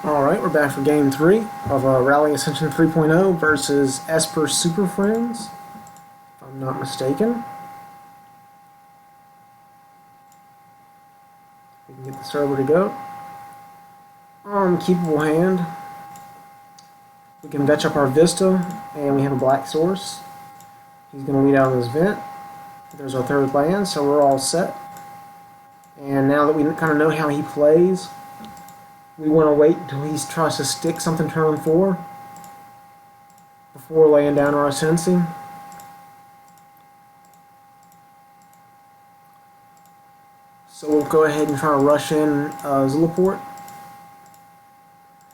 Alright, we're back for game 3 of Rally Ascension 3.0 versus Esper Superfriends, if I'm not mistaken. We can get the server to go. Keepable hand. We can vetch up our Vista, and we have a black source. He's going to lead out on his Vent. There's our third land, so we're all set. And now that we kind of know how he plays, we want to wait until he tries to stick something turn 4 before laying down our Ascendancy. So we'll go ahead and try to rush in Zulaport.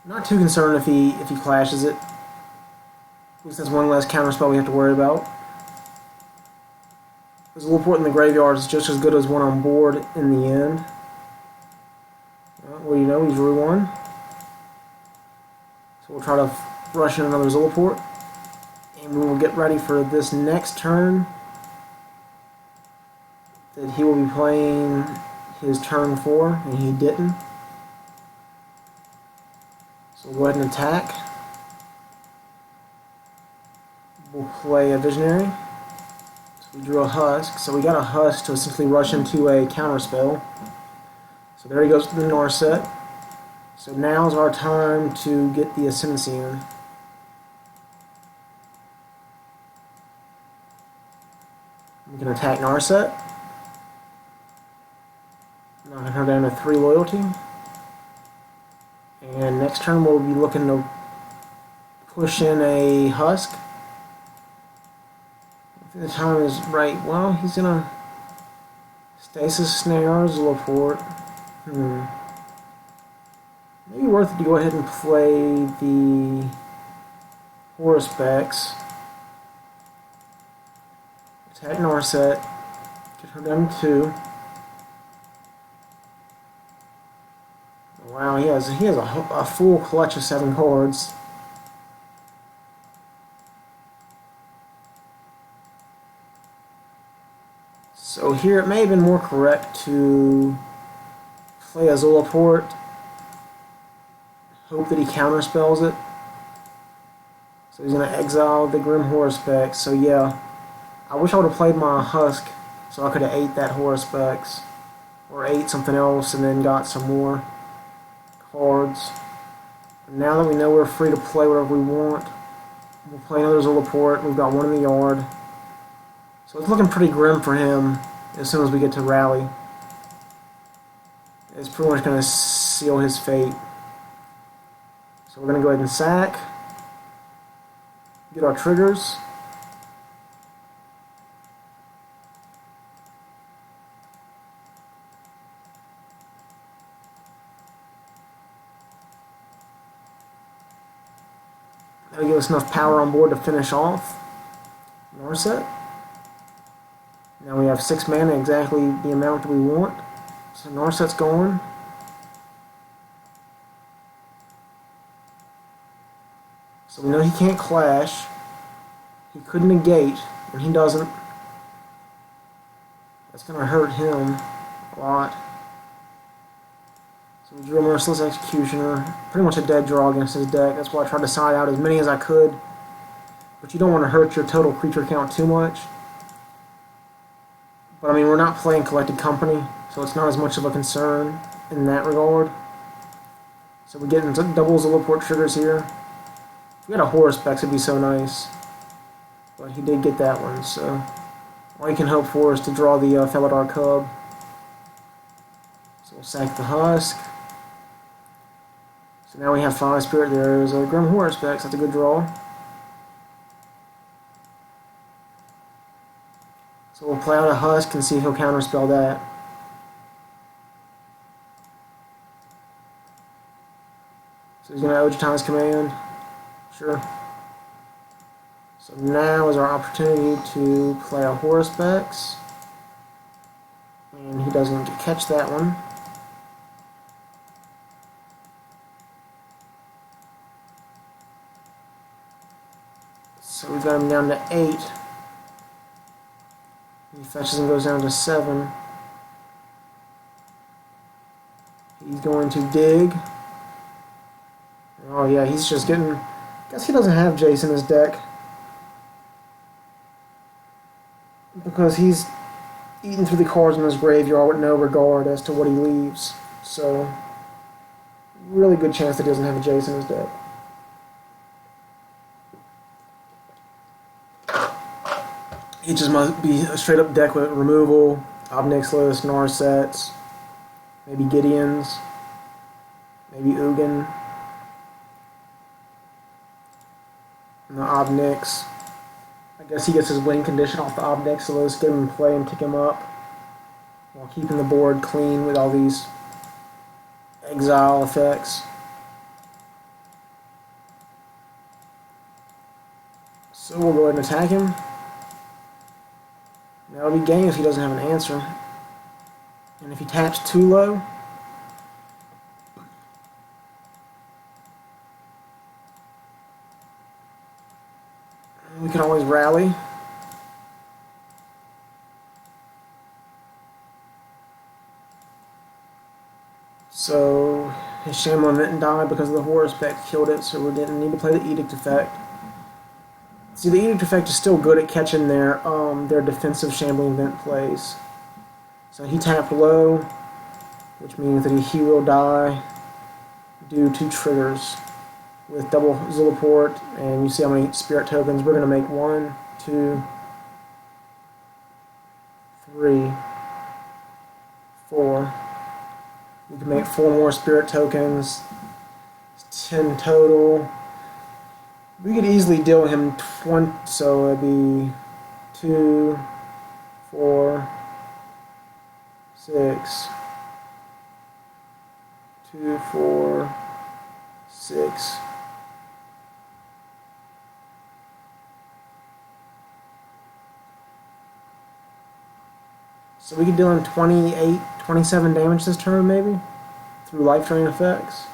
Not too concerned if he clashes it. At least that's one less counterspell we have to worry about. Zulaport in the graveyard is just as good as one on board in the end. Well, you know, he's drew one. So we'll try to rush in another Zulaport. And we will get ready for this next turn that he will be playing his turn 4, and he didn't. So we'll go ahead and attack. We'll play a Visionary. So we drew a Husk. So we got a Husk to essentially rush into a counterspell. So there he goes to the North set. So now's our time to get the Ascendancy in. We can attack Narset. Knocking her down to 3 loyalty. And next turn we'll be looking to push in a Husk. I think the time is right. Well, he's gonna Stasis Snare, Zulaport. Maybe worth it to go ahead and play the Haruspex. Attack Narset. Get her down to 2. Wow, he has a full clutch of 7 cards. So here it may have been more correct to play a Zulaport, hope that he counterspells it. So he's going to exile the Grim Haruspex. So yeah, I wish I would have played my Husk so I could have ate that Haruspex, or ate something else and then got some more cards. Now that we know we're free to play whatever we want, we'll play another Zulaport. We've got one in the yard. So it's looking pretty grim for him as soon as we get to Rally. It's pretty much going to seal his fate. So we're going to go ahead and sack. Get our triggers. That'll give us enough power on board to finish off Narset. Now we have 6 mana, exactly the amount that we want. So Narset's going. So we know he can't clash. He could negate, and he doesn't. That's going to hurt him a lot. So we drew a Merciless Executioner. Pretty much a dead draw against his deck. That's why I tried to side out as many as I could. But you don't want to hurt your total creature count too much. But I mean, we're not playing Collected Company, so it's not as much of a concern in that regard. So we're getting double Zulaport triggers here. If we had a Haruspex, it'd be so nice. But he did get that one, so all you can hope for is to draw the Felidar Cub. So we'll sack the Husk. So now we have 5 Spirit. There's a Grim Haruspex. That's a good draw. So we'll play out a Husk and see if he'll counterspell that. So he's going to Ojati's Command. Sure. So now is our opportunity to play a Haruspex. And he doesn't catch that one. So we've got him down to 8. He fetches and goes down to 7. He's going to dig. Oh yeah, he's just getting... Guess he doesn't have Jace in his deck. Because he's eating through the cards in his graveyard with no regard as to what he leaves. So, really good chance that he doesn't have a Jace in his deck. It just must be a straight up deck with removal, Obnixilis, Narsets, maybe Gideons, maybe Ugin, and the Obnix. I guess he gets his win condition off the Obnixilis, get him in play and tick him up, while keeping the board clean with all these exile effects. So we'll go ahead and attack him. That'll be game if he doesn't have an answer. And if he taps too low, we can always rally. So his Shambling Vent died because of the Haruspex killed it, so we didn't need to play the Edict effect. See, the Edict effect is still good at catching their defensive Shambling Vent plays. So he tapped low, which means that he will die due to triggers with double Zulaport, and you see how many spirit tokens. We're going to make 1, 2, 3, 4. We can make 4 more spirit tokens. It's 10 total. We could easily deal him 20, so it'd be 2, 4, 6, 2, 4, 6. So we could deal him 28, 27 damage this turn, maybe, through life drain effects.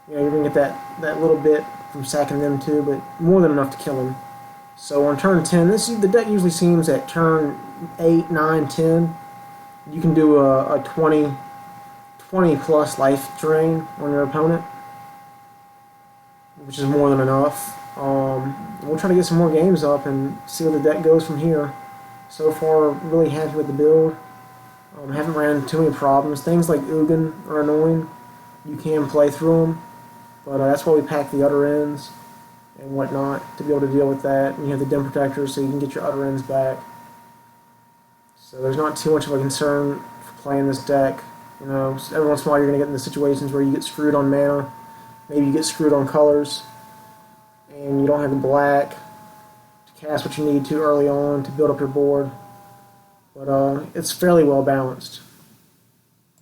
You know, you're going to get that little bit from sacking them too, but more than enough to kill him. So on turn 10, the deck usually seems at turn 8, 9, 10, you can do a 20 plus life drain on your opponent, which is more than enough. We'll try to get some more games up and see where the deck goes from here. So far, really happy with the build. Haven't ran into too many problems. Things like Ugin are annoying. You can play through them, but that's why we pack the Utter Ends and whatnot to be able to deal with that. And you have the Dim Protector so you can get your Utter Ends back. So there's not too much of a concern for playing this deck. You know, every once in a while you're going to get into situations where you get screwed on mana. Maybe you get screwed on colors, and you don't have the black to cast what you need to early on to build up your board. But it's fairly well balanced.